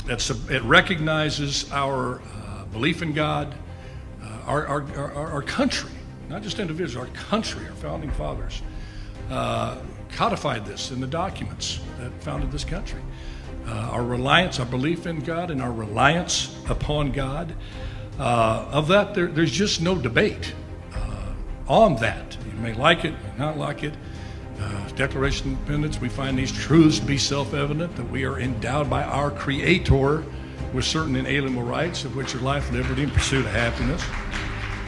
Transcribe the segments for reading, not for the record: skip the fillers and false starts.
it recognizes our belief in God, our country, not just individuals, our country, our founding fathers codified this in the documents that founded this country. Our reliance, our belief in God, and our reliance upon God. Of that, there's just no debate on that. You may like it, may not like it. Declaration of Independence, we find these truths to be self-evident, that we are endowed by our Creator with certain inalienable rights, of which are life, liberty, and pursuit of happiness.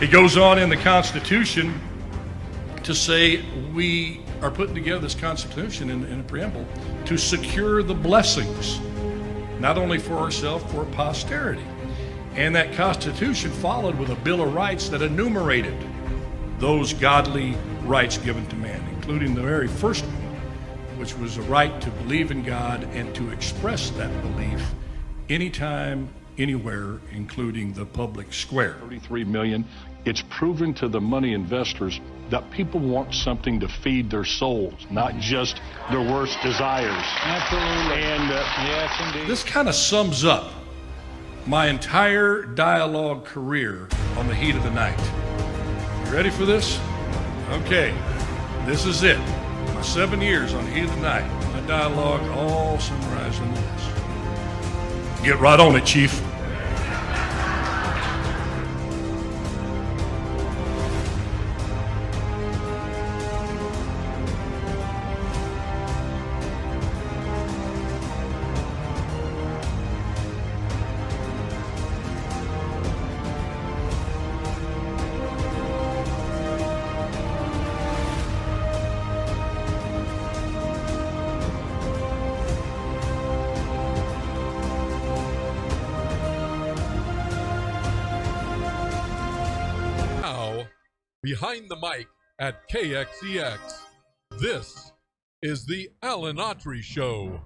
It goes on in the Constitution to say we are putting together this Constitution in a preamble to secure the blessings, not only for ourselves, for posterity. And that Constitution followed with a Bill of Rights that enumerated those godly rights given to man, including the very first one, which was a right to believe in God and to express that belief anytime, anywhere, including the public square. 33 million. It's proven to the money investors that people want something to feed their souls, not just their worst desires. Absolutely. And yes, indeed. This kind of sums up my entire dialogue career on the heat of the night. You ready for this? Okay, this is it. My 7 years on the heat of the night. My dialogue all summarized in this. Get right on it, Chief. Behind the mic at KXEX, this is the Alan Autry Show.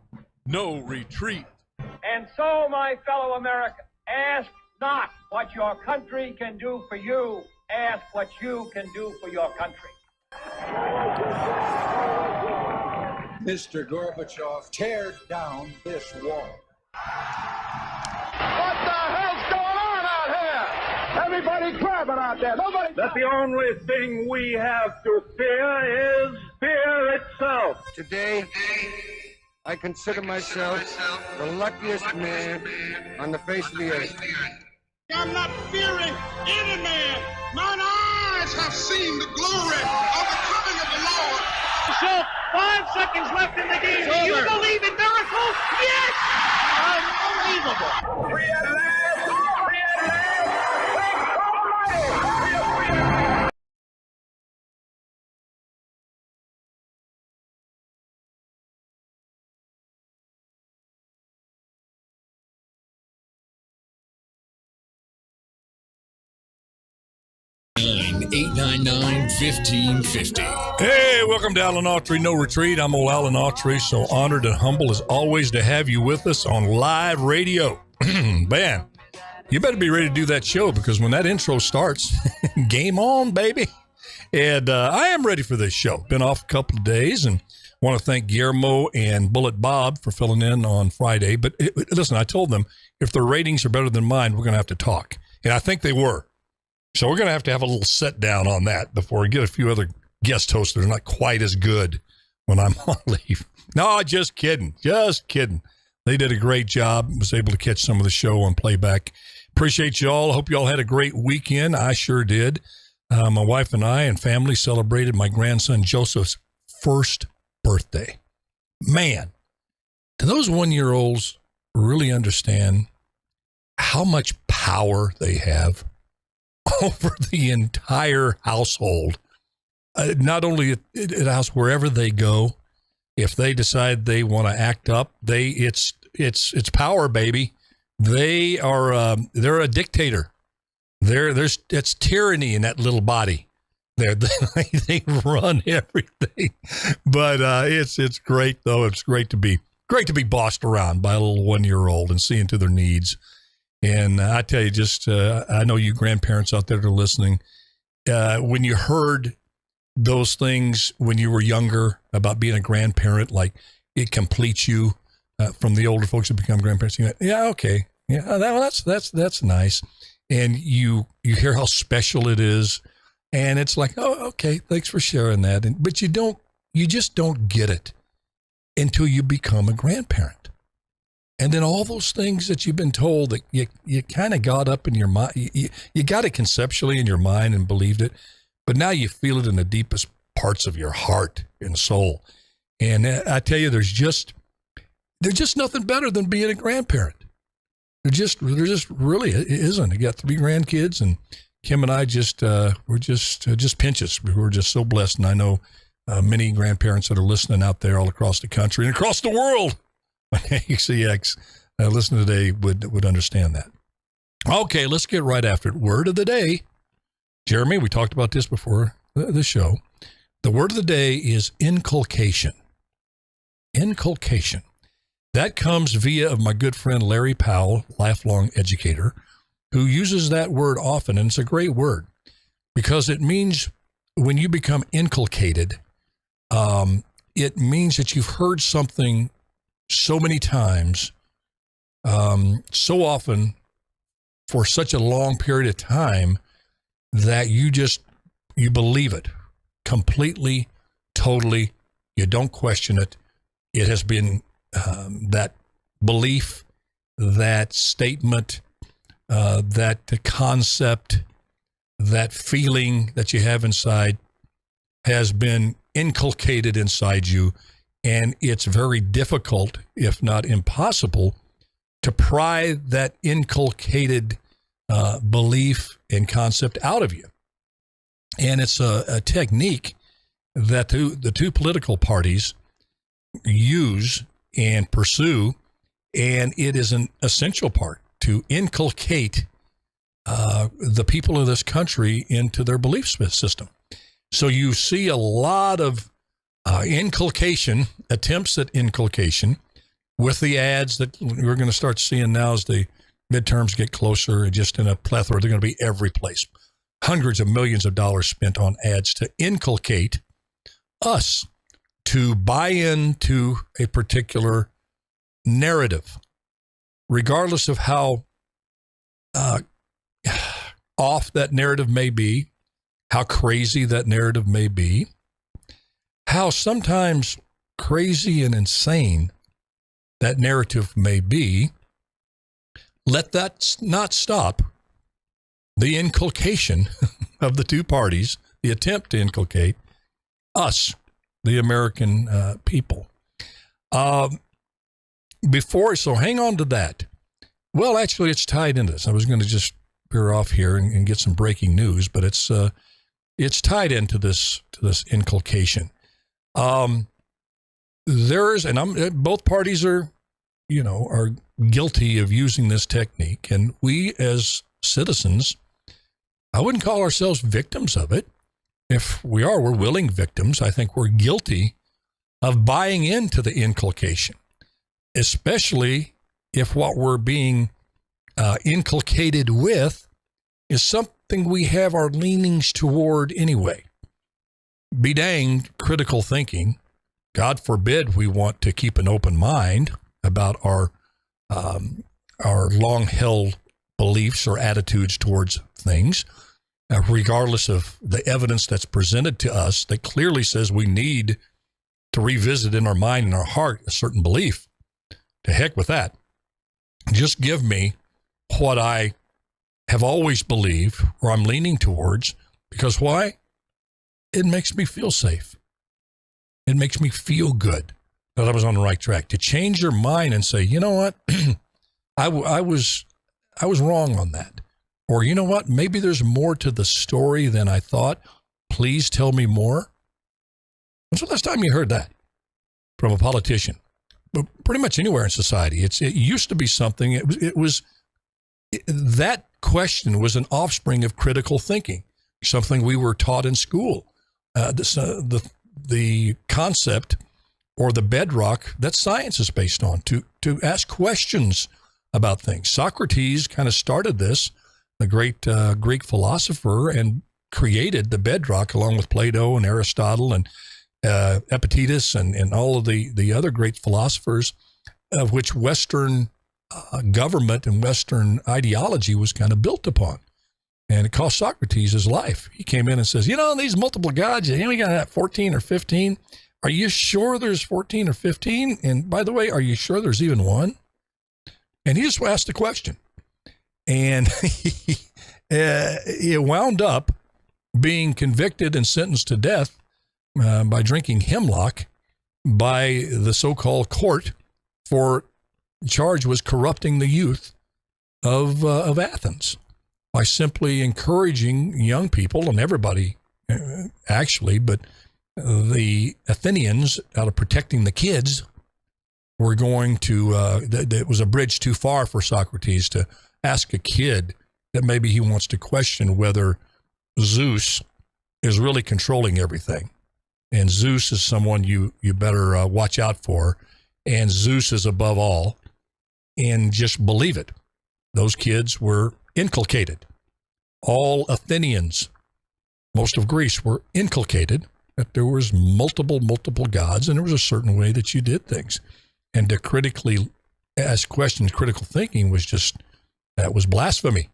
No retreat. And so, my fellow Americans, ask not what your country can do for you. Ask what you can do for your country. Mr. Gorbachev, tear down this wall. What the hell's going on out here? Everybody grabbing out there. Nobody. That the only thing we have to fear is fear itself. Today, I consider myself the luckiest man on the face of the earth. I'm not fearing any man. Mine eyes have seen the glory of the coming of the Lord. So, 5 seconds left in the game. Do you believe in miracles? Yes! Unbelievable. Free at last! Free at last! Thank Almighty! Free at last! Hey, welcome to Alan Autry No Retreat. I'm old Alan Autry, so honored and humble as always to have you with us on live radio. Man, you better be ready to do that show because when that intro starts, game on, baby. And I am ready for this show. Been off a couple of days and want to thank Guillermo and Bullet Bob for filling in on Friday. But listen, I told them if their ratings are better than mine, we're going to have to talk. And I think they were. So we're going to have a little sit down on that before we get a few other guest hosts that are not quite as good when I'm on leave. No, just kidding. Just kidding. They did a great job. Was able to catch some of the show on playback. Appreciate you all. Hope you all had a great weekend. I sure did. My wife and I and family celebrated my grandson Joseph's first birthday. Man, do those 1-year-olds really understand how much power they have over the entire household? Not only at the house, wherever they go, if they decide they want to act up, it's power, baby. They are they're a dictator. It's tyranny in that little body. They run everything. But it's great though. It's great to be bossed around by a little 1-year-old and seeing to their needs. And I tell you, I know you grandparents out there that are listening, when you heard those things when you were younger about being a grandparent, like it completes you, from the older folks who become grandparents. You go, yeah, okay, yeah, that's nice, and you hear how special it is, and it's like, oh, okay, thanks for sharing that, but you just don't get it until you become a grandparent. And then all those things that you've been told that you kind of got up in your mind, you got it conceptually in your mind and believed it, but now you feel it in the deepest parts of your heart and soul. And I tell you, there's just nothing better than being a grandparent. There just really isn't. You got 3 grandkids, and Kim and I we're just pinches. We're just so blessed, and I know many grandparents that are listening out there all across the country and across the world. ACX listening today would understand that. Okay, let's get right after it. Word of the day. Jeremy, we talked about this before the show. The word of the day is inculcation. Inculcation. That comes via my good friend Larry Powell, lifelong educator, who uses that word often, and it's a great word because it means when you become inculcated, it means that you've heard something so many times, so often, for such a long period of time that you believe it completely, totally. You don't question it. It has been that belief, that statement, that concept, that feeling that you have inside has been inculcated inside you. And it's very difficult, if not impossible, to pry that inculcated belief and concept out of you. And it's a technique that the two political parties use and pursue, and it is an essential part to inculcate the people of this country into their belief system. So you see a lot of inculcation, attempts at inculcation, with the ads that we're going to start seeing now as the midterms get closer, just in a plethora. They're going to be every place. Hundreds of millions of dollars spent on ads to inculcate us to buy into a particular narrative, regardless of how off that narrative may be, how crazy that narrative may be, how sometimes crazy and insane that narrative may be. Let that not stop the inculcation of the two parties, the attempt to inculcate us, the American people. So hang on to that. Well, actually, it's tied into this. I was going to just veer off here and get some breaking news, but it's tied into this inculcation. Both parties are guilty of using this technique, and we as citizens, I wouldn't call ourselves victims of it. If we are, we're willing victims. I think we're guilty of buying into the inculcation, especially if what we're being inculcated with is something we have our leanings toward anyway. Be danged, critical thinking. God forbid we want to keep an open mind about our long-held beliefs or attitudes towards things, regardless of the evidence that's presented to us that clearly says we need to revisit in our mind and our heart a certain belief. To heck with that. Just give me what I have always believed or I'm leaning towards, because why? It makes me feel safe. It makes me feel good that I was on the right track. To change your mind and say, you know what, I was wrong on that. Or you know what, maybe there's more to the story than I thought. Please tell me more. When's the last time you heard that from a politician? But pretty much anywhere in society. It used to be something, that question was an offspring of critical thinking, something we were taught in school. The concept or the bedrock that science is based on, to ask questions about things. Socrates kind of started this, the great Greek philosopher, and created the bedrock along with Plato and Aristotle and Epictetus and all of the other great philosophers of which Western government and Western ideology was kind of built upon. And it cost Socrates his life. He came in and says, these multiple gods, you only got that 14 or 15. Are you sure there's 14 or 15? And by the way, are you sure there's even one? And he just asked the question. And he wound up being convicted and sentenced to death by drinking hemlock by the so-called court for charge was corrupting the youth of Athens by simply encouraging young people and everybody actually, but the Athenians, out of protecting the kids, were going to, it was a bridge too far for Socrates to ask a kid that maybe he wants to question whether Zeus is really controlling everything. And Zeus is someone you better watch out for. And Zeus is above all. And just believe it. Those kids were inculcated. All Athenians, most of Greece, were inculcated that there was multiple gods, and there was a certain way that you did things. And to critically ask questions, critical thinking was just, that was blasphemy.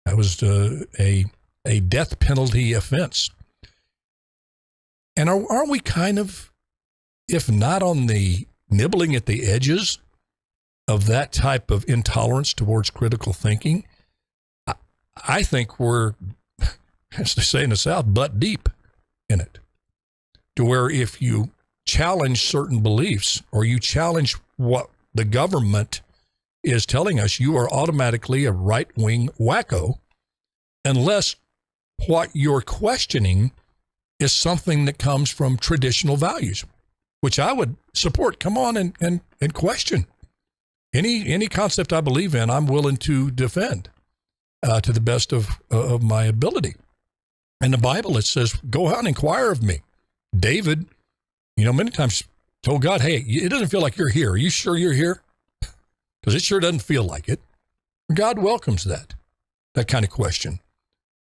That was a death penalty offense. And aren't we kind of, if not on the nibbling at the edges of that type of intolerance towards critical thinking, I think we're, as they say in the South, butt deep in it. To where if you challenge certain beliefs or you challenge what the government is telling us, you are automatically a right-wing wacko unless what you're questioning is something that comes from traditional values, which I would support. Come on and question. Any concept I believe in, I'm willing to defend to the best of my ability. In the Bible, it says, go out and inquire of me. David, many times told God, hey, it doesn't feel like you're here. Are you sure you're here? Because it sure doesn't feel like it. God welcomes that kind of question.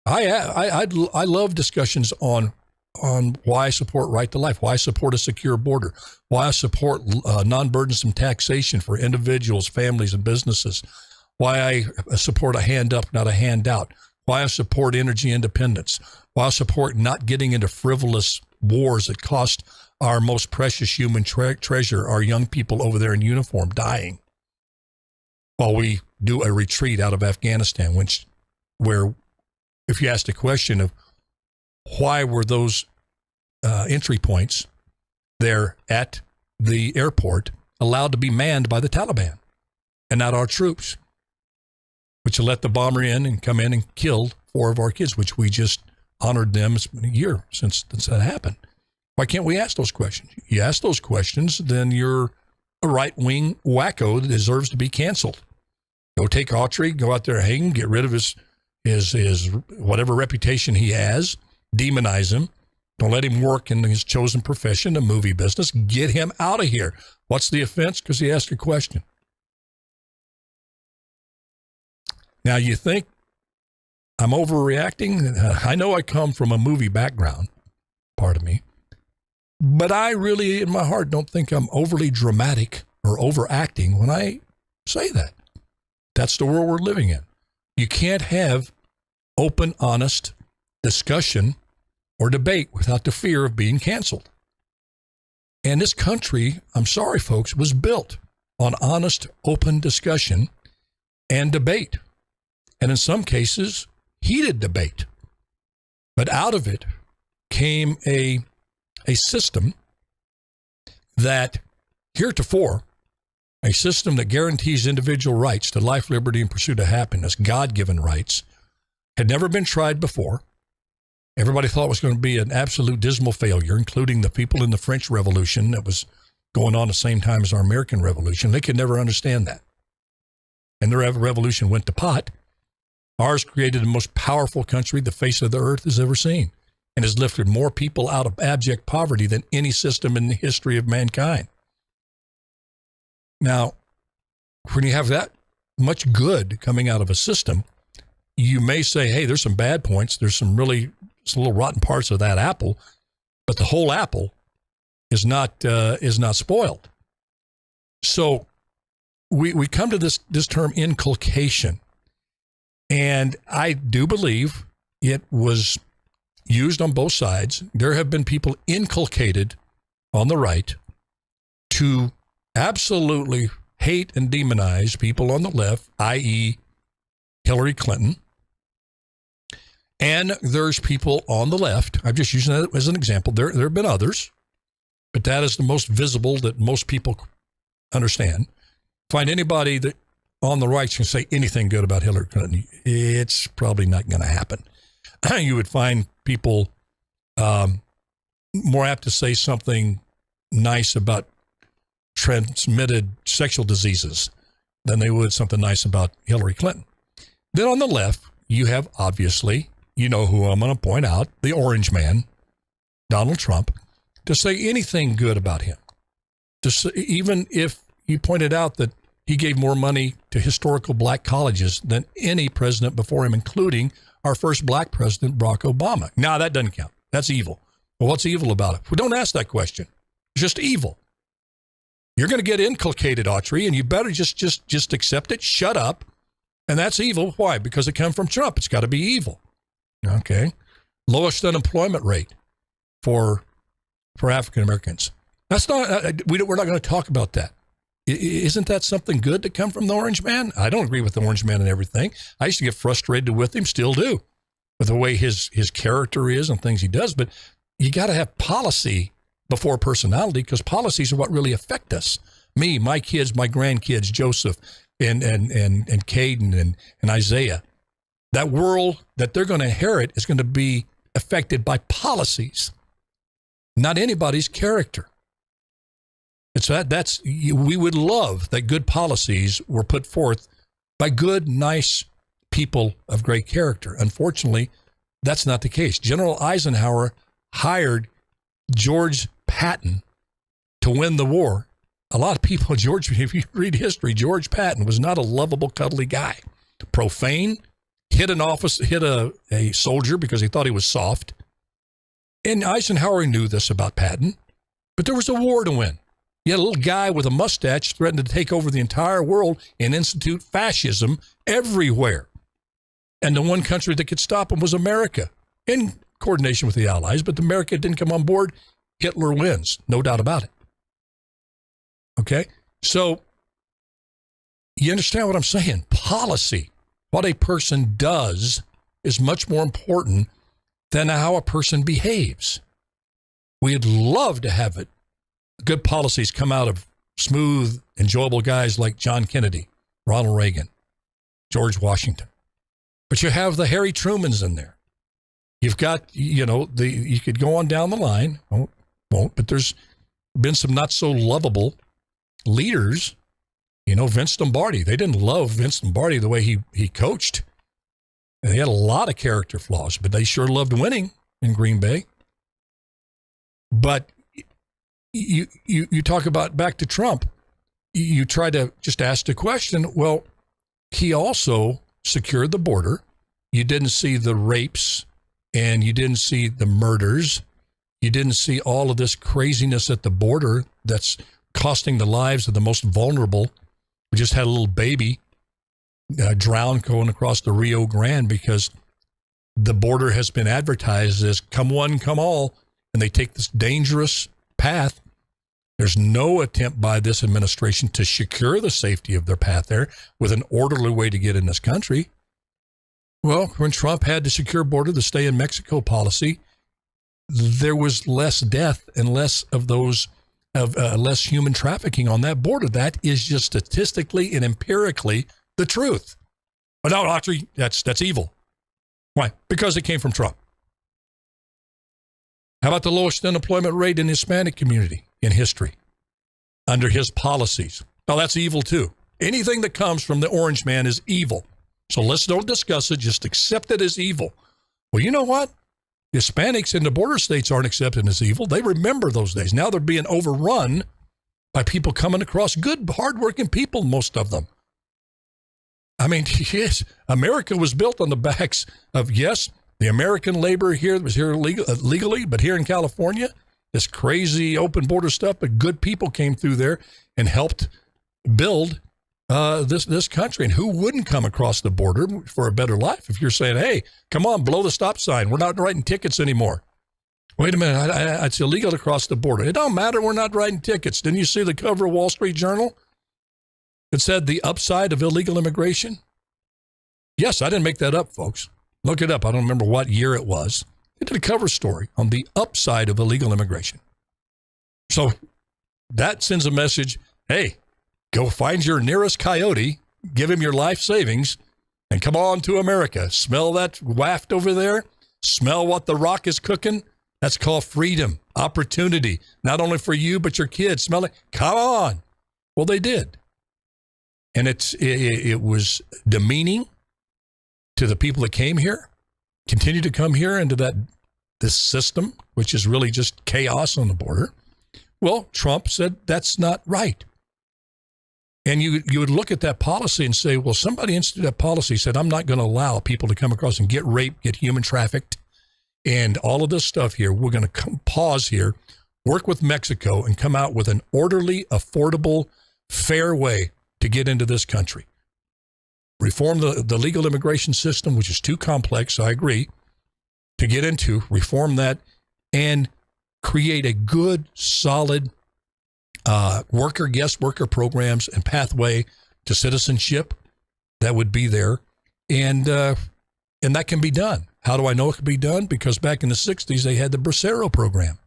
I love discussions on why I support right to life, why I support a secure border, why I support non-burdensome taxation for individuals, families, and businesses, why I support a hand up, not a handout, why I support energy independence, why I support not getting into frivolous wars that cost our most precious human treasure, our young people over there in uniform, dying, while we do a retreat out of Afghanistan, where if you ask the question of why were those entry points there at the airport allowed to be manned by the Taliban and not our troops, which let the bomber in and come in and killed 4 of our kids, which we just honored them. It's been a year since that happened. Why can't we ask those questions? You ask those questions, then you're a right-wing wacko that deserves to be canceled. Go take Autry, go out there, hang him, get rid of his whatever reputation he has, demonize him. Don't let him work in his chosen profession, the movie business. Get him out of here. What's the offense? Because he asked a question. Now, you think I'm overreacting? I know I come from a movie background, pardon me, but I really, in my heart, don't think I'm overly dramatic or overacting when I say that. That's the world we're living in. You can't have open, honest discussion or debate without the fear of being canceled. And this country, I'm sorry, folks, was built on honest, open discussion and debate. And in some cases, heated debate. But out of it came a system that heretofore, a system that guarantees individual rights to life, liberty, and pursuit of happiness, God-given rights, had never been tried before. Everybody thought it was going to be an absolute dismal failure, including the people in the French Revolution that was going on at the same time as our American Revolution. They could never understand that. And their revolution went to pot. Ours created the most powerful country the face of the earth has ever seen, and has lifted more people out of abject poverty than any system in the history of mankind. Now, when you have that much good coming out of a system, you may say, hey, there's some bad points. There's some little rotten parts of that apple, but the whole apple is not spoiled. So we come to this term inculcation, and I do believe it was used on both sides. There have been people inculcated on the right to absolutely hate and demonize people on the left, i.e. Hillary Clinton. And there's people on the left. I'm just using that as an example. There have been others, but that is the most visible that most people understand. Find anybody that on the right can say anything good about Hillary Clinton. It's probably not going to happen. You would find people more apt to say something nice about transmitted sexual diseases than they would something nice about Hillary Clinton. Then on the left, you have, obviously, you know who I'm going to point out, the orange man, Donald Trump, to say anything good about him. Even if you pointed out that he gave more money to historical black colleges than any president before him, including our first black president, Barack Obama. Now, that doesn't count. That's evil. Well, what's evil about it? Well, don't ask that question. It's just evil. You're going to get inculcated, Autry, and you better just accept it, shut up, and that's evil. Why? Because it comes from Trump. It's got to be evil. Okay. Lowest unemployment rate for African Americans. That's not. We're not going to talk about that. Isn't that something good to come from the orange man? I don't agree with the orange man and everything. I used to get frustrated with him, still do, with the way his character is and things he does. But you got to have policy before personality, because policies are what really affect us. Me, my kids, my grandkids, Joseph and Caden and Isaiah. That world that they're going to inherit is going to be affected by policies, not anybody's character. We would love that good policies were put forth by good, nice people of great character. Unfortunately, that's not the case. General Eisenhower hired George Patton to win the war. A lot of people, if you read history, George Patton was not a lovable, cuddly guy. Profane, hit a soldier because he thought he was soft. And Eisenhower knew this about Patton, but there was a war to win. You had a little guy with a mustache threatened to take over the entire world and institute fascism everywhere. And the one country that could stop him was America, in coordination with the Allies. But America didn't come on board. Hitler wins, no doubt about it. Okay? So you understand what I'm saying? Policy, what a person does, is much more important than how a person behaves. We'd love to have it. Good policies come out of smooth, enjoyable guys like John Kennedy, Ronald Reagan, George Washington. But you have the Harry Trumans in there. You've got, you could go on down the line. Won't, but there's been some not so lovable leaders. Vince Lombardi. They didn't love Vince Lombardi the way he coached. And he had a lot of character flaws, but they sure loved winning in Green Bay. But you talk about back to Trump, you try to just ask the question, well, he also secured the border. You didn't see the rapes and you didn't see the murders. You didn't see all of this craziness at the border that's costing the lives of the most vulnerable. We just had a little baby drown going across the Rio Grande because the border has been advertised as come one, come all, and they take this dangerous path. There's no attempt by this administration to secure the safety of their path there with an orderly way to get in this country. Well, when Trump had the secure border, the stay in Mexico policy, there was less death and less of those less human trafficking on that border. That is just statistically and empirically the truth. But no, Autry, that's evil. Why? Because it came from Trump. How about the lowest unemployment rate in the Hispanic community in history under his policies? Well, that's evil too. Anything that comes from the orange man is evil. So let's don't discuss it. Just accept it as evil. Well, you know what? Hispanics in the border states aren't accepted as evil. They remember those days. Now they're being overrun by people coming across, good, hardworking people, most of them. I mean, yes, America was built on the backs of, yes, the American labor here was here legally, but here in California, this crazy open border stuff, but good people came through there and helped build this country. And who wouldn't come across the border for a better life if you're saying, hey, come on, blow the stop sign. We're not writing tickets anymore. Wait a minute, it's illegal to cross the border. It don't matter, we're not writing tickets. Didn't you see the cover of Wall Street Journal? It said the upside of illegal immigration. Yes, I didn't make that up, folks. Look it up. I don't remember what year it was. They did a cover story on the upside of illegal immigration. So that sends a message, hey, go find your nearest coyote, give him your life savings, and come on to America. Smell that waft over there? Smell what the Rock is cooking? That's called freedom, opportunity, not only for you, but your kids. Smell it. Come on. Well, they did. And it was demeaning to the people that came here, continue to come here into this system, which is really just chaos on the border. Well, Trump said that's not right. And you would look at that policy and say, well, somebody instituted that policy, said, I'm not going to allow people to come across and get raped, get human trafficked, and all of this stuff here. We're going to pause here, work with Mexico, and come out with an orderly, affordable, fair way to get into this country. Reform the legal immigration system, which is too complex, I agree, to get into. Reform that and create a good, solid guest worker programs and pathway to citizenship that would be there. And that can be done. How do I know it can be done? Because back in the 60s, they had the Bracero program.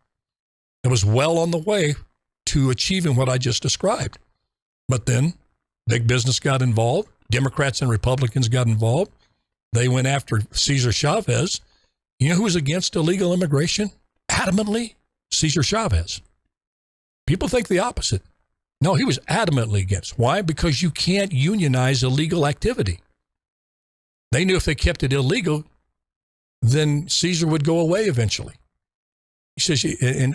It was well on the way to achieving what I just described. But then big business got involved. Democrats and Republicans got involved. They went after Cesar Chavez. You know who was against illegal immigration? Adamantly, Cesar Chavez. People think the opposite. No, he was adamantly against. Why? Because you can't unionize illegal activity. They knew if they kept it illegal, then Caesar would go away eventually. He says, and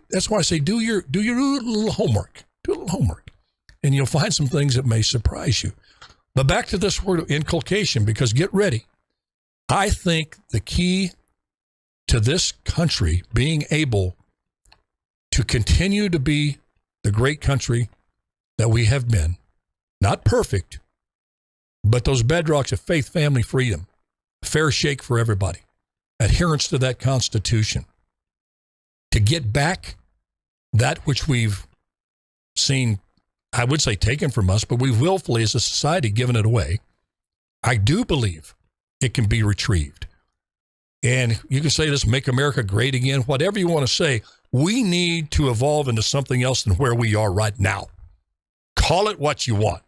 that's why I say, do your little homework. Do a little homework. And you'll find some things that may surprise you. But back to this word of inculcation, because get ready. I think the key to this country being able to continue to be the great country that we have been, not perfect, but those bedrocks of faith, family, freedom, fair shake for everybody, adherence to that Constitution, to get back that which we've seen, I would say taken from us, but we've willfully as a society given it away. I do believe it can be retrieved. And you can say this, make America great again, whatever you want to say. We need to evolve into something else than where we are right now. Call it what you want.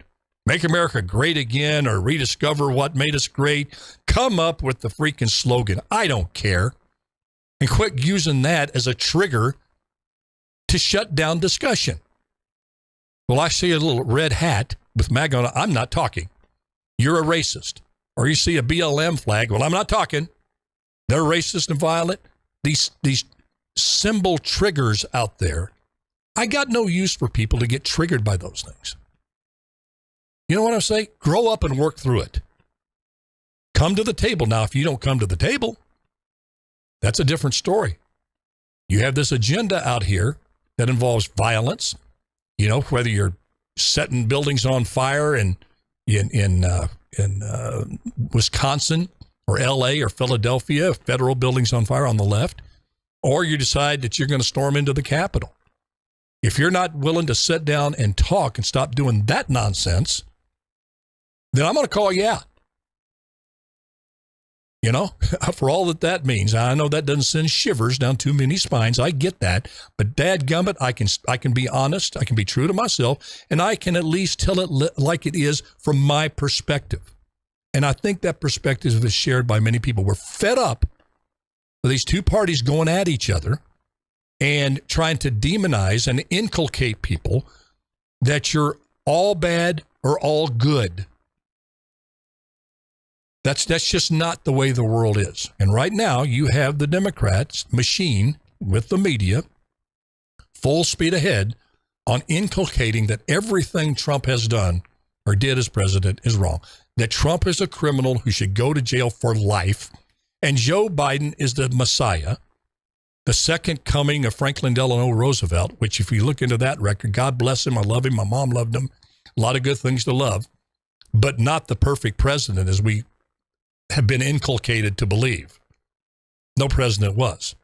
Make America great again or rediscover what made us great. Come up with the freaking slogan. I don't care. And quit using that as a trigger to shut down discussion. Well, I see a little red hat with MAGA on it. I'm not talking. You're a racist. Or you see a BLM flag. Well, I'm not talking. They're racist and violent. These symbol triggers out there. I got no use for people to get triggered by those things. You know what I'm saying? Grow up and work through it. Come to the table. Now, if you don't come to the table, that's a different story. You have this agenda out here that involves violence. You know, whether you're setting buildings on fire in Wisconsin or L.A. or Philadelphia, federal buildings on fire on the left, or you decide that you're going to storm into the Capitol. If you're not willing to sit down and talk and stop doing that nonsense, then I'm going to call you out. You know, for all that means. I know that doesn't send shivers down too many spines. I get that. But dadgummit, I can be honest. I can be true to myself. And I can at least tell it like it is from my perspective. And I think that perspective is shared by many people. We're fed up with these two parties going at each other and trying to demonize and inculcate people that you're all bad or all good. That's just not the way the world is. And right now, you have the Democrats machine with the media full speed ahead on inculcating that everything Trump has done or did as president is wrong, that Trump is a criminal who should go to jail for life, and Joe Biden is the Messiah, the second coming of Franklin Delano Roosevelt, which if you look into that record, God bless him, I love him, my mom loved him. a lot of good things to love, but not the perfect president as we have been inculcated to believe. No president was.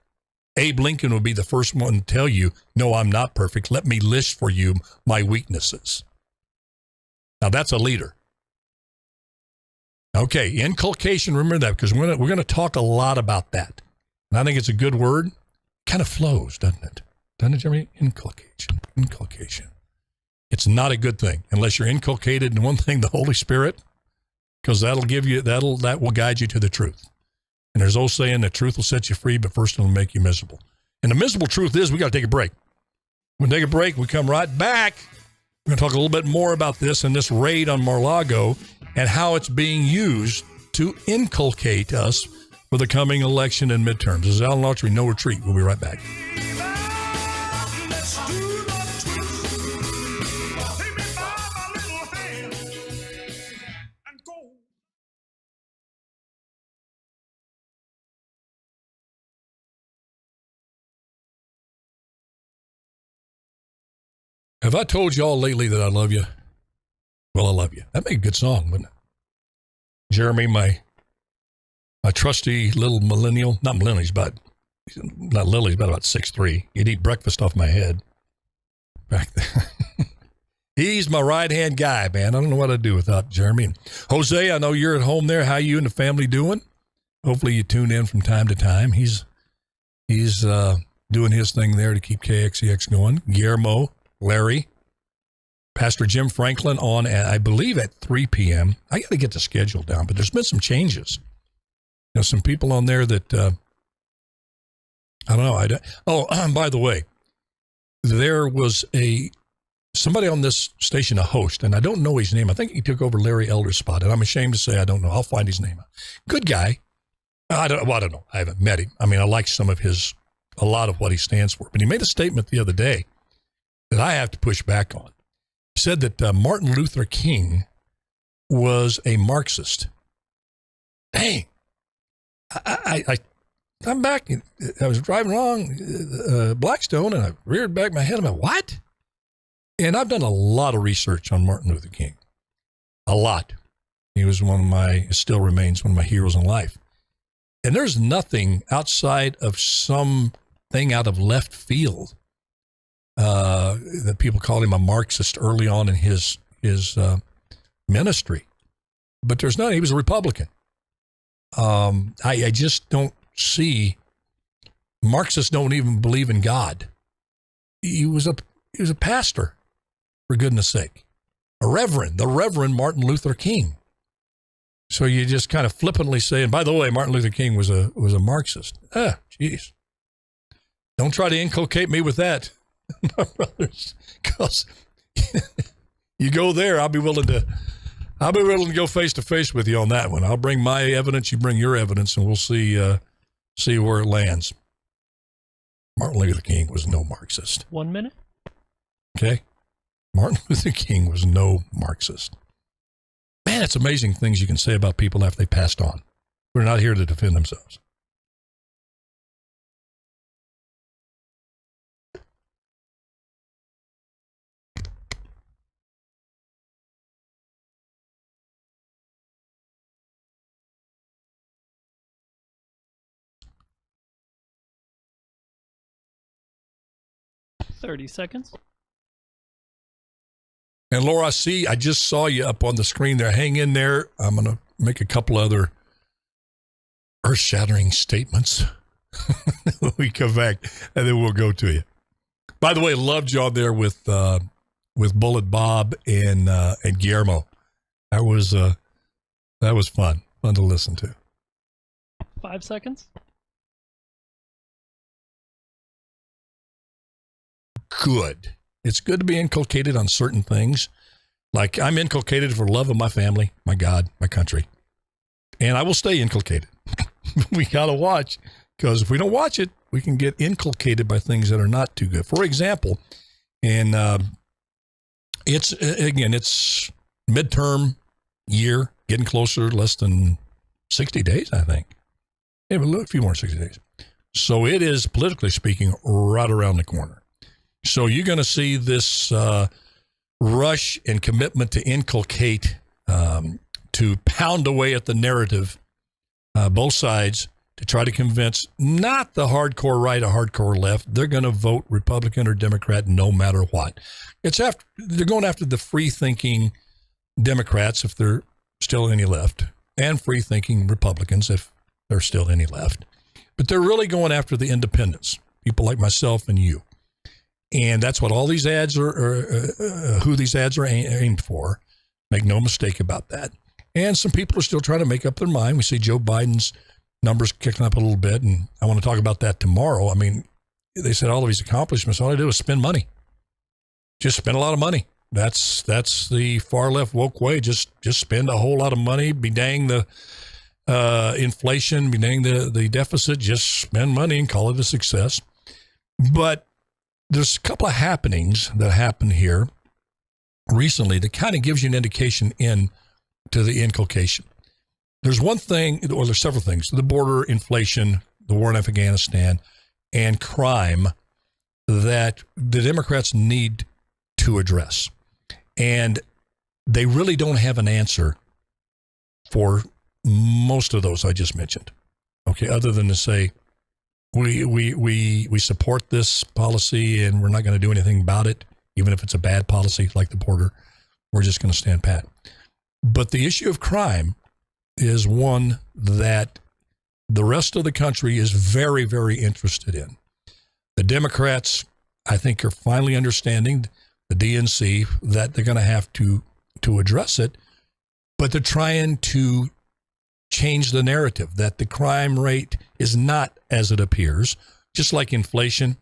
Abe Lincoln would be the first one to tell you, no, I'm not perfect. Let me list for you my weaknesses. Now, that's a leader. Okay, inculcation, remember that, because we're going to talk a lot about that. And I think it's a good word. Kind of flows, doesn't it? Doesn't it, Jeremy? Inculcation. It's not a good thing unless you're inculcated in one thing, the Holy Spirit, because that will guide you to the truth. And there's old saying, the truth will set you free, but first it'll make you miserable. And the miserable truth is we got to take a break. We'll take a break. We come right back. We're going to talk a little bit more about this and this raid on Mar-a-Lago and how it's being used to inculcate us for the coming election and midterms. This is Alan Autry, No Retreat. We'll be right back. Have I told y'all lately that I love you? Well, I love you. That made a good song, wouldn't it? Jeremy, my trusty little millennial, not millennial, he's about 6'3". He'd eat breakfast off my head back then. He's my right-hand guy, man. I don't know what I'd do without Jeremy. And Jose, I know you're at home there. How you and the family doing? Hopefully you tune in from time to time. He's doing his thing there to keep KXEX going. Guillermo, Larry, Pastor Jim Franklin on, I believe, at 3 p.m. I got to get the schedule down, but there's been some changes. You know, some people on there that, I don't know. By the way, there was somebody on this station, a host, and I don't know his name. I think he took over Larry Elder's spot, and I'm ashamed to say I don't know. I'll find his name out. Good guy. I don't know. I haven't met him. I mean, I like a lot of what he stands for, but he made a statement the other day that I have to push back on. He said that Martin Luther King was a Marxist. Dang. I'm back. I was driving along Blackstone, and I reared back my head. I'm like, what? And I've done a lot of research on Martin Luther King. A lot. He was still remains one of my heroes in life. And there's nothing outside of something out of left field that people called him a Marxist early on in his ministry. But there's none. He was a Republican. I just don't see, Marxists don't even believe in God. He was a pastor, for goodness sake. The Reverend Martin Luther King. So you just kind of flippantly say, and by the way, Martin Luther King was a Marxist. Jeez. Don't try to inculcate me with that, my brothers, because you go there, I'll be willing to go face to face with you on that one. I'll bring my evidence, you bring your evidence, and we'll see where it lands. Martin Luther King was no Marxist. 1 minute. Okay. Martin Luther King was no Marxist. Man, it's amazing things you can say about people after they passed on. We're not here to defend themselves. $30 seconds. And Laura, I just saw you up on the screen there. Hang in there. I'm going to make a couple other earth-shattering statements when we come back, and then we'll go to you. By the way, loved you on there with Bullet Bob and Guillermo. That was fun to listen to. 5 seconds. Good. It's good to be inculcated on certain things. Like I'm inculcated for love of my family, my God, my country. And I will stay inculcated. We got to watch, because if we don't watch it, we can get inculcated by things that are not too good. For example, and it's midterm year, getting closer, less than 60 days, I think. Maybe a few more 60 days. So it is, politically speaking, right around the corner. So you're going to see this rush and commitment to inculcate, to pound away at the narrative, both sides, to try to convince not the hardcore right or hardcore left. They're going to vote Republican or Democrat no matter what. They're going after the free-thinking Democrats if they're still any left, and free-thinking Republicans if there's still any left. But they're really going after the independents, people like myself and you. And that's what all these ads who these ads are aimed for. Make no mistake about that. And some people are still trying to make up their mind. We see Joe Biden's numbers kicking up a little bit, and I want to talk about that tomorrow. I mean, they said all of his accomplishments, all I do is spend money. Just spend a lot of money. That's the far left woke way. Just spend a whole lot of money, be dang the inflation, be dang the deficit, just spend money and call it a success. But there's a couple of happenings that happened here recently that kind of gives you an indication into the inculcation. There's one thing, or there's several things: the border, inflation, the war in Afghanistan, and crime that the Democrats need to address. And they really don't have an answer for most of those I just mentioned. Okay, other than to say, we support this policy and we're not going to do anything about it, even if it's a bad policy like the border. We're just going to stand pat. But the issue of crime is one that the rest of the country is very, very interested in. The Democrats, I think, are finally understanding, the DNC, that they're going to have to address it, but they're trying to change the narrative that the crime rate is not as it appears. Just like inflation.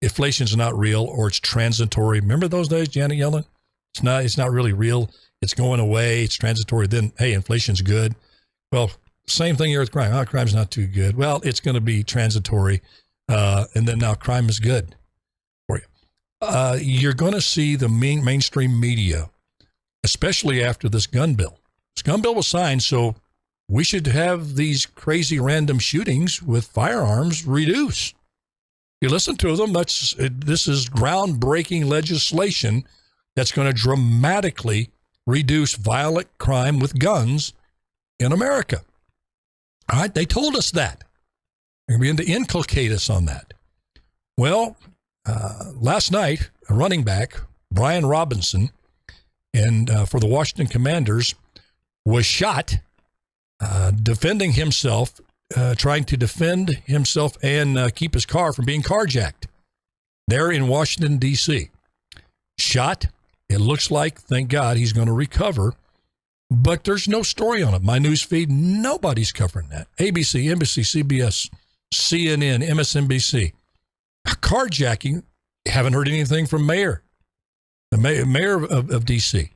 Inflation's not real, or it's transitory. Remember those days, Janet Yellen? It's not really real. It's going away. It's transitory. Then, hey, inflation's good. Well, same thing here with crime. Oh, crime's not too good. Well, it's going to be transitory. And then now crime is good for you. You're going to see the mainstream media, especially after this gun bill. This gun bill was signed, so we should have these crazy random shootings with firearms reduce. You listen to them, this is groundbreaking legislation that's going to dramatically reduce violent crime with guns in America. All right, they told us that. They're going to begin to inculcate us on that. Well, last night, a running back, Brian Robinson, and for the Washington Commanders, was shot defending himself, trying to defend himself and keep his car from being carjacked there in Washington, D.C. Shot. It looks like, thank God, he's going to recover, but there's no story on it. My news feed, nobody's covering that. ABC, NBC, CBS, CNN, MSNBC. Carjacking, haven't heard anything from the mayor of D.C.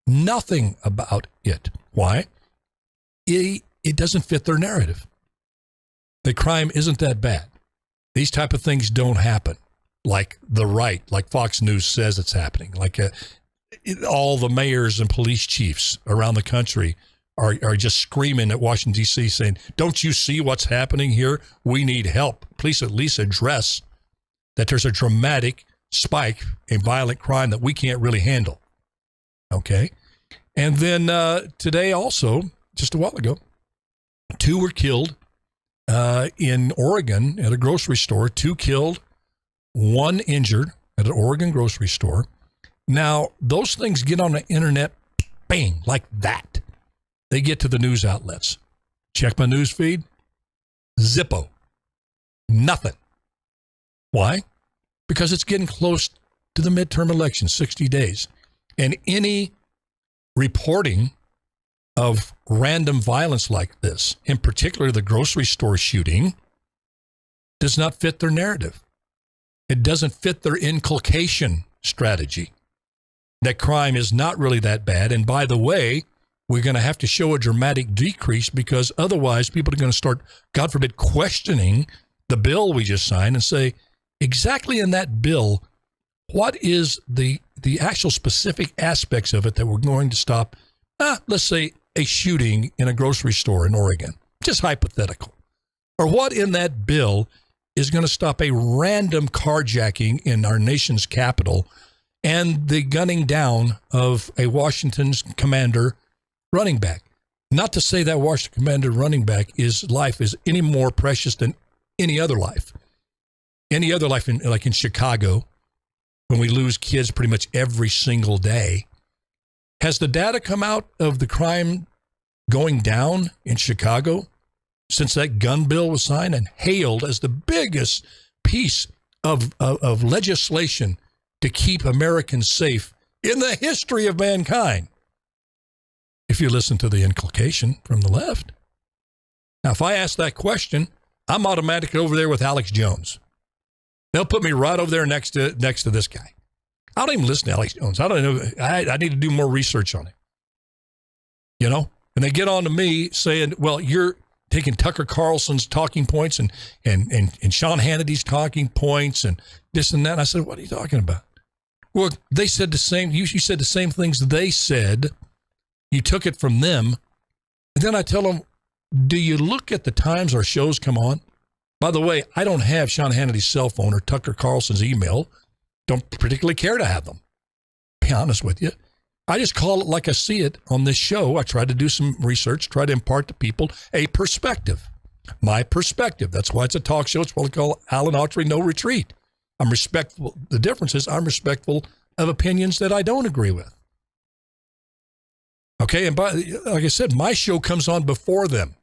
Nothing about it. Why? It doesn't fit their narrative. The crime isn't that bad. These type of things don't happen like the right, like Fox News says it's happening. Like all the mayors and police chiefs around the country are just screaming at Washington, D.C. saying, don't you see what's happening here? We need help. Please at least address that there's a dramatic spike in violent crime that we can't really handle. Okay? And then today also, just a while ago, 2 were killed in Oregon at a grocery store. 2 killed, 1 injured at an Oregon grocery store. Now, those things get on the internet, bang, like that. They get to the news outlets. Check my news feed. Zippo. Nothing. Why? Because it's getting close to the midterm election, 60 days. And any reporting of random violence like this, in particular the grocery store shooting, does not fit their narrative. It doesn't fit their inculcation strategy. That crime is not really that bad. And by the way, we're going to have to show a dramatic decrease because otherwise people are going to start, God forbid, questioning the bill we just signed and say, exactly in that bill, what is the actual specific aspects of it that we're going to stop, let's say, a shooting in a grocery store in Oregon, just hypothetical. Or what in that bill is going to stop a random carjacking in our nation's capital and the gunning down of a Washington's commander running back. Not to say that Washington commander running back life is any more precious than any other life. Any other life, like in Chicago, when we lose kids pretty much every single day. Has the data come out of the crime going down in Chicago since that gun bill was signed and hailed as the biggest piece of legislation to keep Americans safe in the history of mankind? If you listen to the inculcation from the left. Now, if I ask that question, I'm automatically over there with Alex Jones. They'll put me right over there next to this guy. I don't even listen to Alex Jones. I don't know. I need to do more research on it. You know? And they get on to me saying, well, you're taking Tucker Carlson's talking points and Sean Hannity's talking points and this and that. And I said, what are you talking about? Well, they said the same. You said the same things they said. You took it from them. And then I tell them, do you look at the times our shows come on? By the way, I don't have Sean Hannity's cell phone or Tucker Carlson's email. Don't particularly care to have them. Be honest with you. I just call it like I see it on this show. I try to do some research, try to impart to people a perspective. My perspective. That's why it's a talk show. It's what we call Alan Autry No Retreat. I'm respectful. The difference is I'm respectful of opinions that I don't agree with. Okay, and like I said, my show comes on before them.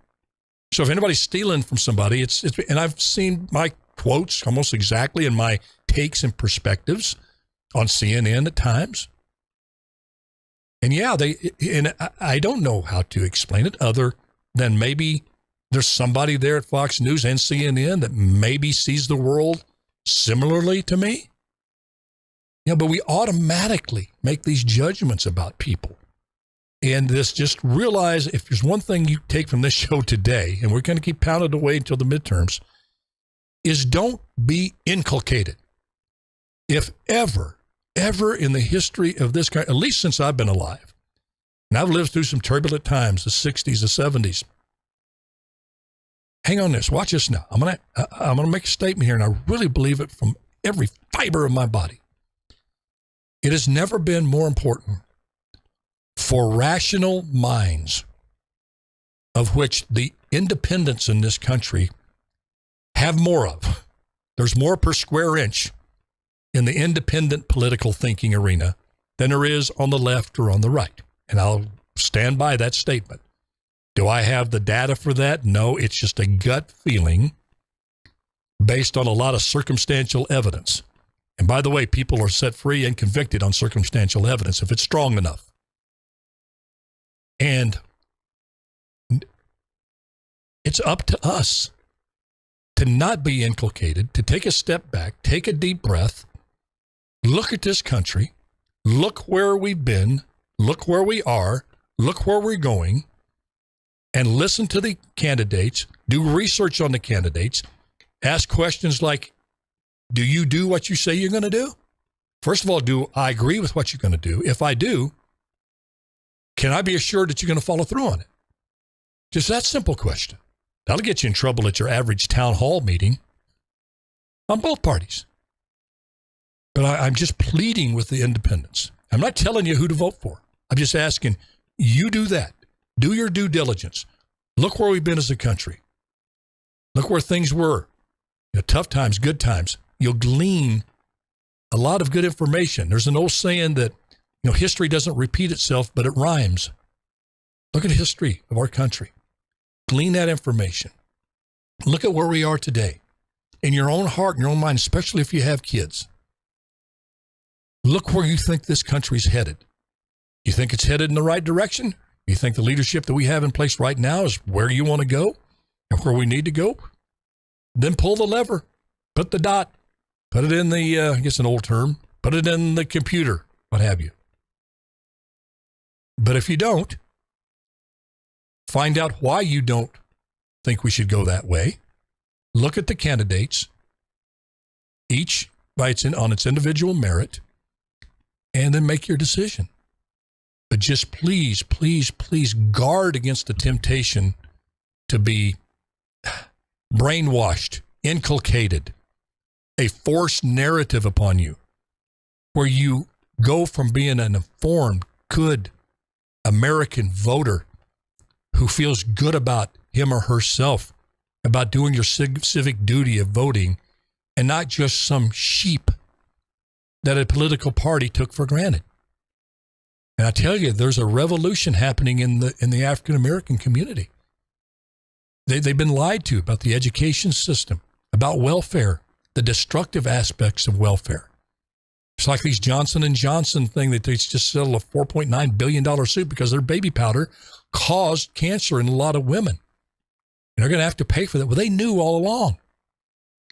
So if anybody's stealing from somebody, it's and I've seen my quotes almost exactly in my takes and perspectives on CNN at times. And yeah, I don't know how to explain it other than maybe there's somebody there at Fox News and CNN that maybe sees the world similarly to me. You know, but we automatically make these judgments about people. And this, just realize, if there's one thing you take from this show today, and we're going to keep pounding away until the midterms, is don't be inculcated. If ever in the history of this country, at least since I've been alive, and I've lived through some turbulent times, the 60s, the 70s. Hang on this. Watch this now. I'm gonna make a statement here, and I really believe it from every fiber of my body. It has never been more important for rational minds, of which the independents in this country have more of. There's more per square inch in the independent political thinking arena than there is on the left or on the right. And I'll stand by that statement. Do I have the data for that? No, it's just a gut feeling based on a lot of circumstantial evidence. And by the way, people are set free and convicted on circumstantial evidence if it's strong enough. And it's up to us to not be inculcated, to take a step back, take a deep breath, look at this country, look where we've been, look where we are, look where we're going, and listen to the candidates, do research on the candidates, ask questions like, do you do what you say you're going to do? First of all, do I agree with what you're going to do? If I do, can I be assured that you're going to follow through on it? Just that simple question. That'll get you in trouble at your average town hall meeting on both parties. But I'm just pleading with the independents. I'm not telling you who to vote for. I'm just asking you do that. Do your due diligence. Look where we've been as a country. Look where things were. You know, tough times, good times. You'll glean a lot of good information. There's an old saying that, you know, history doesn't repeat itself, but it rhymes. Look at the history of our country. Glean that information. Look at where we are today. In your own heart, in your own mind, especially if you have kids. Look where you think this country's headed. You think it's headed in the right direction? You think the leadership that we have in place right now is where you want to go and where we need to go? Then pull the lever. Put the dot. Put it in the, I guess an old term, put it in the computer, what have you. But if you don't, find out why you don't think we should go that way. Look at the candidates, each on its individual merit, and then make your decision. But just please, please, please guard against the temptation to be brainwashed, inculcated, a forced narrative upon you, where you go from being an informed, good American voter who feels good about him or herself, about doing your civic duty of voting, and not just some sheep that a political party took for granted. And I tell you, there's a revolution happening in the African American community. They've been lied to about the education system, about welfare, the destructive aspects of welfare. It's like these Johnson & Johnson thing that they just settled a $4.9 billion suit because their baby powder caused cancer in a lot of women. And they're going to have to pay for that. Well, they knew all along.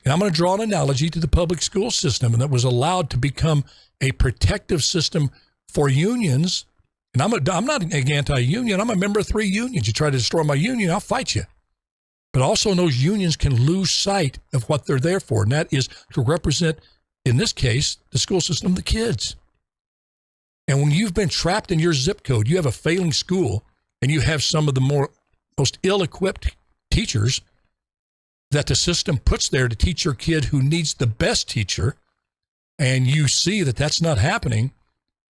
And I'm going to draw an analogy to the public school system, and that was allowed to become a protective system for unions. And I'm not an anti-union. I'm a member of 3 unions. You try to destroy my union, I'll fight you. But also those unions can lose sight of what they're there for, and that is to represent, in this case, the school system, the kids. And when you've been trapped in your zip code, you have a failing school, and you have some of the most ill-equipped teachers that the system puts there to teach your kid who needs the best teacher, and you see that that's not happening,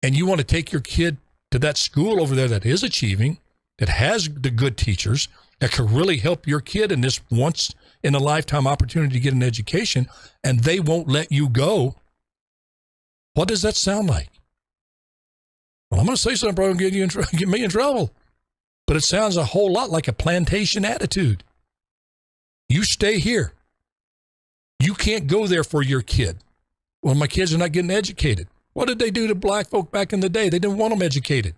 and you want to take your kid to that school over there that is achieving, that has the good teachers, that could really help your kid in this once-in-a-lifetime opportunity to get an education, and they won't let you go. What does that sound like? Well, I'm going to say something, bro, and get me in trouble. But it sounds a whole lot like a plantation attitude. You stay here. You can't go there for your kid. Well, my kids are not getting educated. What did they do to black folk back in the day? They didn't want them educated.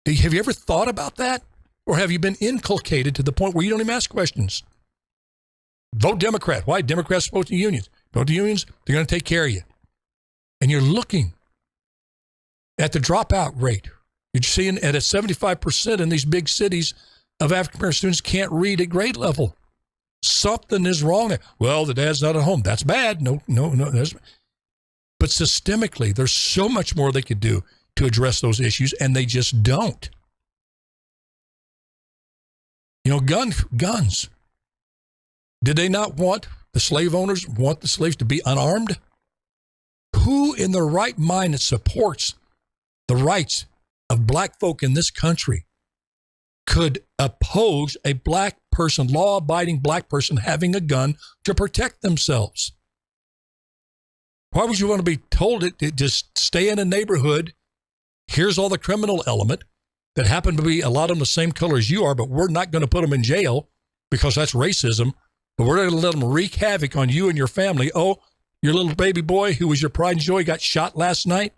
Have you ever thought about that? Or have you been inculcated to the point where you don't even ask questions? Vote Democrat. Why? Democrats vote the unions. Vote the unions, they're going to take care of you. And you're looking at the dropout rate. You're seeing at a 75% in these big cities of African American students can't read at grade level. Something is wrong there. Well, the dad's not at home. That's bad. No. But systemically, there's so much more they could do to address those issues, and they just don't. You know, guns. Did they not want the slave owners, want the slaves to be unarmed? Who in their right mind that supports the rights of black folk in this country could oppose a black person, law-abiding black person, having a gun to protect themselves? Why would you want to be told it just stay in a neighborhood? Here's all the criminal element that happen to be a lot of them the same color as you are, but we're not going to put them in jail because that's racism, but we're going to let them wreak havoc on you and your family. Oh, your little baby boy who was your pride and joy got shot last night?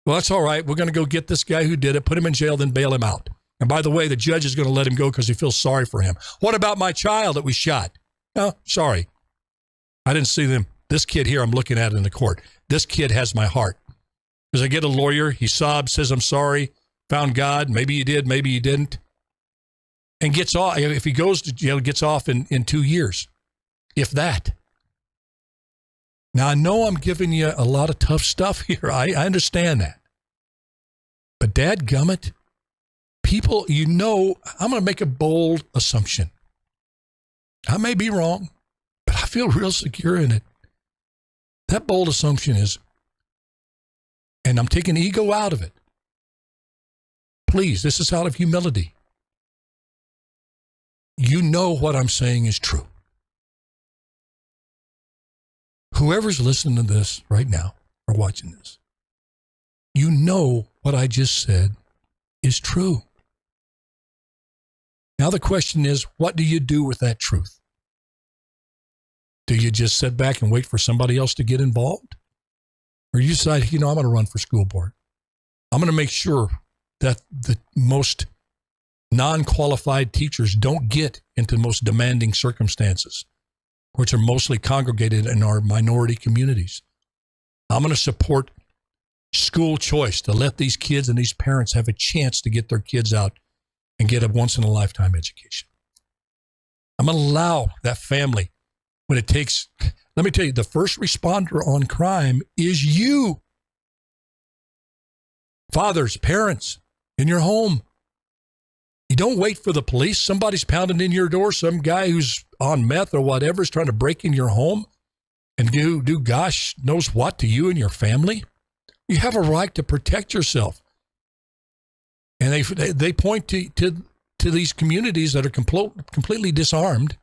Well, that's all right. We're going to go get this guy who did it, put him in jail, then bail him out. And by the way, the judge is going to let him go because he feels sorry for him. What about my child that was shot? Oh, sorry. I didn't see them. This kid here, I'm looking at in the court. This kid has my heart. Because I get a lawyer, he sobs, says, I'm sorry, found God. Maybe you did, maybe you didn't. And gets off. If he goes to jail, gets off in 2 years, if that. Now, I know I'm giving you a lot of tough stuff here. I understand that. But dadgummit, people, you know, I'm going to make a bold assumption. I may be wrong, but I feel real secure in it. That bold assumption is, and I'm taking ego out of it. Please, this is out of humility. You know what I'm saying is true. Whoever's listening to this right now or watching this, you know what I just said is true. Now the question is, what do you do with that truth? Do you just sit back and wait for somebody else to get involved? Or you decide, you know, I'm going to run for school board. I'm going to make sure that the most non-qualified teachers don't get into the most demanding circumstances, which are mostly congregated in our minority communities. I'm going to support school choice to let these kids and these parents have a chance to get their kids out and get a once-in-a-lifetime education. I'm going to allow that family, when it takes, let me tell you, the first responder on crime is you. Fathers, parents, in your home. You don't wait for the police. Somebody's pounding in your door. Some guy who's on meth or whatever is trying to break in your home and do gosh knows what to you and your family. You have a right to protect yourself. And they point to these communities that are completely disarmed,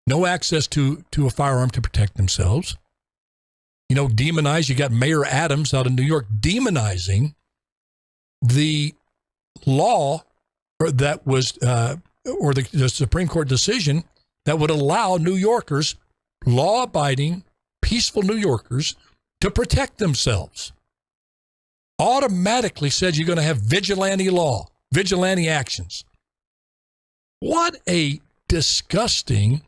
no access to a firearm to protect themselves. Demonize. You got Mayor Adams out in New York demonizing the law that was, or the Supreme Court decision that would allow New Yorkers, law-abiding, peaceful New Yorkers, to protect themselves. Automatically said you're going to have vigilante law, vigilante actions. What a disgusting,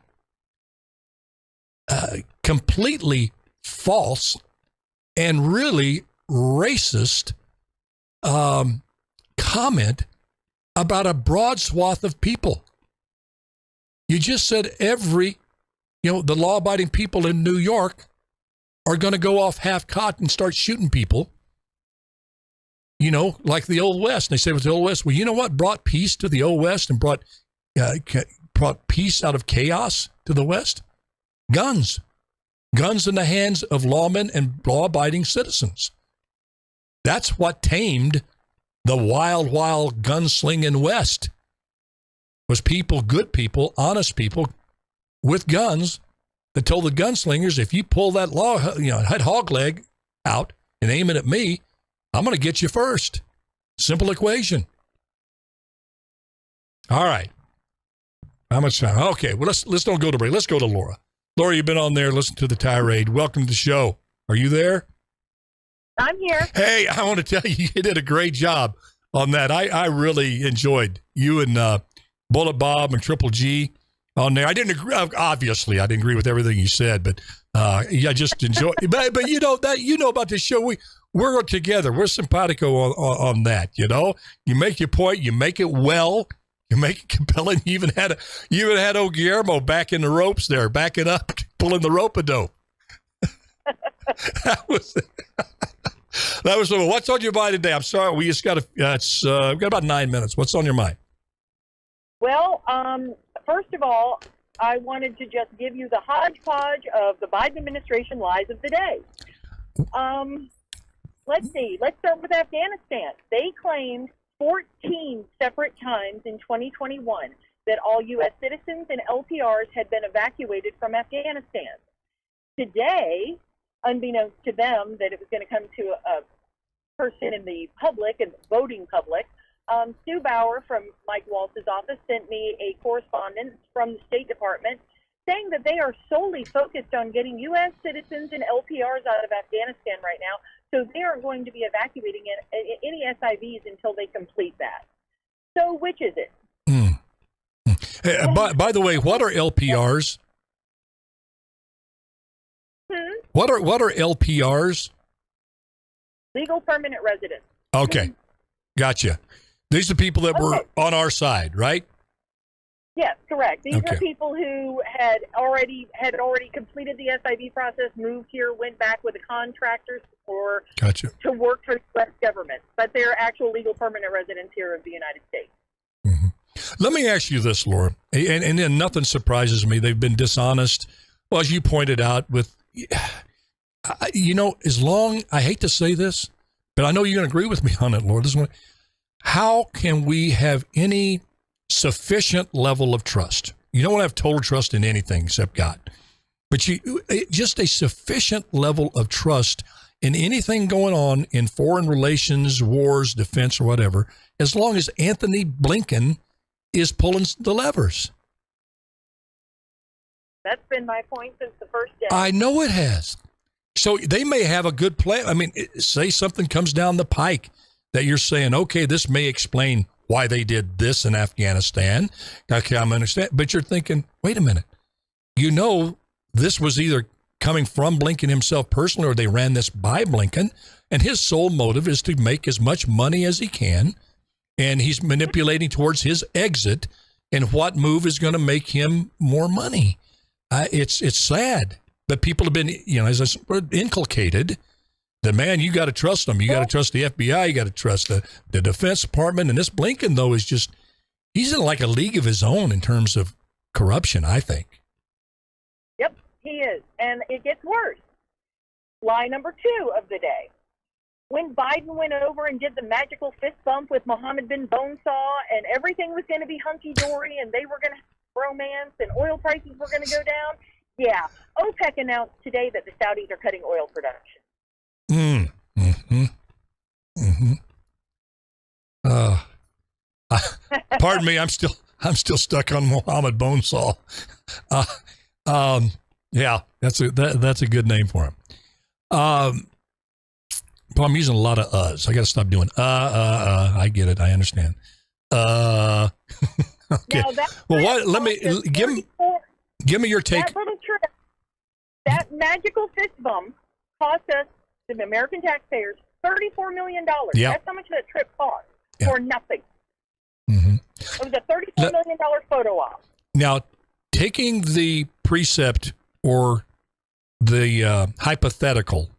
completely false and really racist comment about a broad swath of people. You just said the law-abiding people in New York are going to go off half-cocked and start shooting people, like the Old West. And they say it was the Old West. Well, you know what brought peace to the Old West and brought peace out of chaos to the West? Guns. Guns in the hands of lawmen and law-abiding citizens. That's what tamed the wild, wild gunslinging West. Was people, good people, honest people with guns that told the gunslingers, if you pull that head hog leg out and aim it at me, I'm going to get you first. Simple equation. All right. How much time? Okay, well, let's don't go to break. Let's go to Laura. Laura, you've been on there. Listen to the tirade. Welcome to the show. Are you there? I'm here. Hey, I want to tell you, you did a great job on that. I really enjoyed you and Bullet Bob and Triple G on there. I didn't agree. Obviously, I didn't agree with everything you said, but I just enjoy. but you know about this show. We're together. We're simpatico on that. You make your point. You make it well. You make it compelling. You even had old Guillermo back in the ropes there, backing up, pulling the rope-a-dope. That was what's on your mind today? I'm sorry, we just got we've got about 9 minutes. What's on your mind? Well, first of all, I wanted to just give you the hodgepodge of the Biden administration lies of the day. Let's see. Let's start with Afghanistan. They claimed 14 separate times in 2021 that all U.S. citizens and LPRs had been evacuated from Afghanistan. Today, unbeknownst to them that it was going to come to a person in the public and voting public, Sue Bauer from Mike Waltz's office sent me a correspondence from the State Department saying that they are solely focused on getting U.S. citizens and LPRs out of Afghanistan right now, so they aren't going to be evacuating any SIVs until they complete that. So which is it? Hey, by the way, what are LPRs? What are LPRs? Legal permanent residents. Okay, gotcha. These are people that were on our side, right? Yes, correct. These are people who had already completed the SIV process, moved here, went back with the contractors to work for the U.S. government, but they're actual legal permanent residents here of the United States. Mm-hmm. Let me ask you this, Laura, and then nothing surprises me. They've been dishonest. Well, as you pointed out, with I hate to say this, but I know you're going to agree with me on it, Laura. How can we have any sufficient level of trust? You don't want to have total trust in anything except God, but just a sufficient level of trust in anything going on in foreign relations, wars, defense, or whatever, as long as Anthony Blinken is pulling the levers. That's been my point since the first day. I know it has. So they may have a good plan. I mean, say something comes down the pike that you're saying, okay, this may explain why they did this in Afghanistan. Okay, I'm understand. But you're thinking, wait a minute. This was either coming from Blinken himself personally, or they ran this by Blinken, and his sole motive is to make as much money as he can, and he's manipulating towards his exit and what move is going to make him more money. It's sad, but people have been, as I said, inculcated that, man, you got to trust them. You got to trust the FBI. You got to trust the Defense Department. And this Blinken, though, he's in like a league of his own in terms of corruption, I think. Yep, he is. And it gets worse. Lie number 2 of the day. when Biden went over and did the magical fist bump with Mohammed bin Bonesaw, and everything was going to be hunky-dory, and they were going to have romance, and oil prices were going to go down? Yeah. OPEC announced today that the Saudis are cutting oil production. Pardon me, I'm still stuck on Mohammed Bonesaw. Yeah, that's a good name for him. But I'm using a lot of uhs. I got to stop doing I get it. I understand. Okay. Well, what? Let me give me your take. That little trip, that magical fist bump, cost us, the American taxpayers, $34 million. Yeah. That's how much that trip cost for nothing. Mm-hmm. It was a $34 million photo op. Now, taking the precept or the hypothetical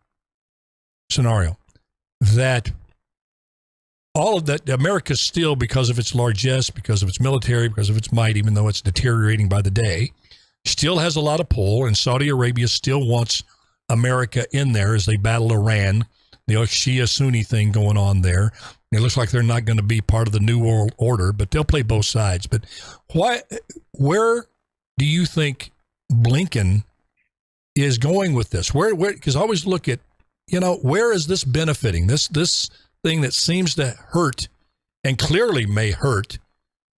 scenario that all of that, America still, because of its largesse, because of its military, because of its might, even though it's deteriorating by the day, still has a lot of pull, and Saudi Arabia still wants America in there as they battle Iran, the Shia-Sunni thing going on there. It looks like they're not going to be part of the New World Order, but they'll play both sides. But where do you think Blinken is going with this? Where? Because I always look at, where is this benefiting? This thing that seems to hurt and clearly may hurt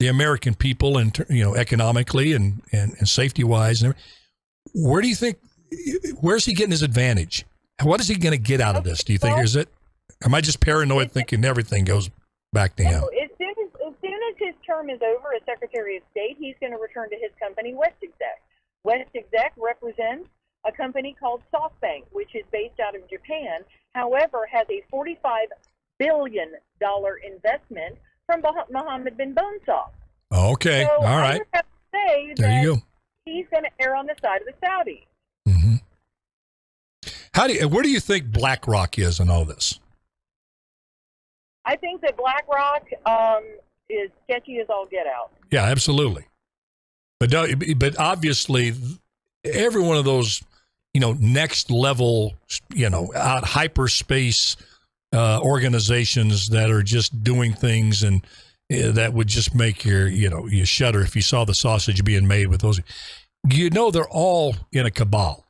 the American people, and economically and safety wise. Where do you think? Where's he getting his advantage? What is he going to get out of this? Do you think? Am I just paranoid thinking everything goes back to him? As soon as his term is over as Secretary of State, he's going to return to his company, WestExec. WestExec represents a company called SoftBank, which is based out of Japan, however, has a $45 billion investment from Mohammed bin Bonesaw. Okay, so all right. I have to say there that you go. He's going to err on the side of the Saudis. Mm-hmm. Where do you think BlackRock is in all this? I think that BlackRock is sketchy as all get out. Yeah, absolutely. But obviously, every one of those, next level, out hyperspace organizations that are just doing things and that would just make you shudder if you saw the sausage being made with those. They're all in a cabal.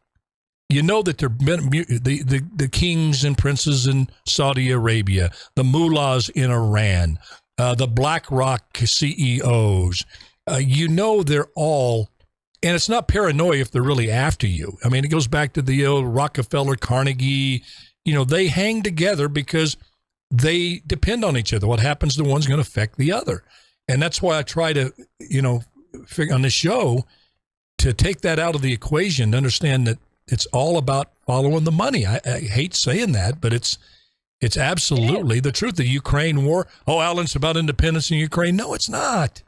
That they're the kings and princes in Saudi Arabia, the mullahs in Iran, the BlackRock CEOs. They're all, and it's not paranoia if they're really after you. I mean, it goes back to the old Rockefeller, Carnegie. They hang together because they depend on each other. What happens to one's going to affect the other. And that's why I try to, figure on this show to take that out of the equation, to understand that it's all about following the money. I hate saying that, but it's absolutely the truth. The Ukraine war. Oh, Alan, it's about independence in Ukraine. No, it's not.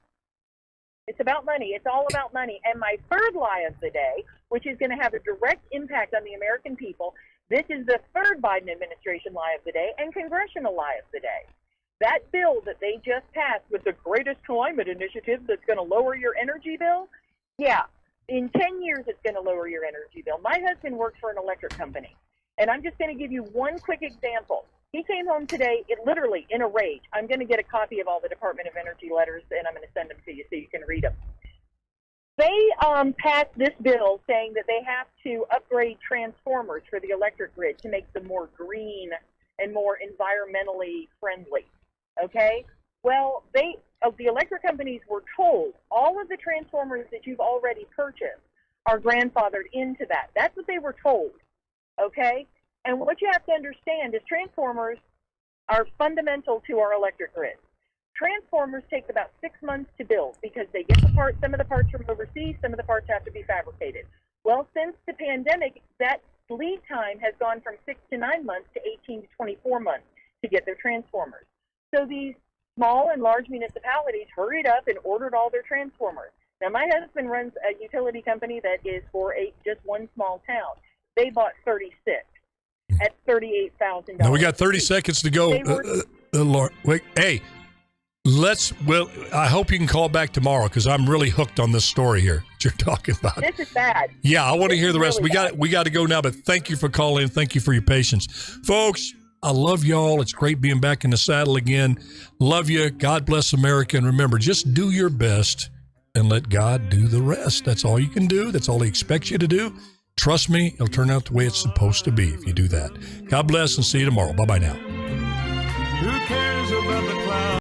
It's about money. It's all about money. And my third lie of the day, which is going to have a direct impact on the American people, this is the third Biden administration lie of the day and congressional lie of the day. That bill that they just passed with the greatest climate initiative that's going to lower your energy bill, yeah, in 10 years it's going to lower your energy bill. My husband works for an electric company, and I'm just going to give you one quick example. He came home today, literally in a rage. I'm going to get a copy of all the Department of Energy letters, and I'm going to send them to you so you can read them. They passed this bill saying that they have to upgrade transformers for the electric grid to make them more green and more environmentally friendly. Okay? Well, the electric companies were told all of the transformers that you've already purchased are grandfathered into that. That's what they were told. Okay? And what you have to understand is transformers are fundamental to our electric grid. Transformers take about 6 months to build because they get the parts, some of the parts from overseas, some of the parts have to be fabricated. Well, since the pandemic, that lead time has gone from 6 to 9 months to 18 to 24 months to get their transformers. So these small and large municipalities hurried up and ordered all their transformers. Now, my husband runs a utility company that is for just one small town. They bought 36 at $38,000. Now we got 30 seconds to go. Lord, wait, hey. I hope you can call back tomorrow because I'm really hooked on this story here that you're talking about. This is bad. Yeah, I want to hear the rest. We got to go now, but thank you for calling. Thank you for your patience. Folks, I love y'all. It's great being back in the saddle again. Love you. God bless America. And remember, just do your best and let God do the rest. That's all you can do. That's all he expects you to do. Trust me, it'll turn out the way it's supposed to be if you do that. God bless and see you tomorrow. Bye-bye now. Who cares about the clouds?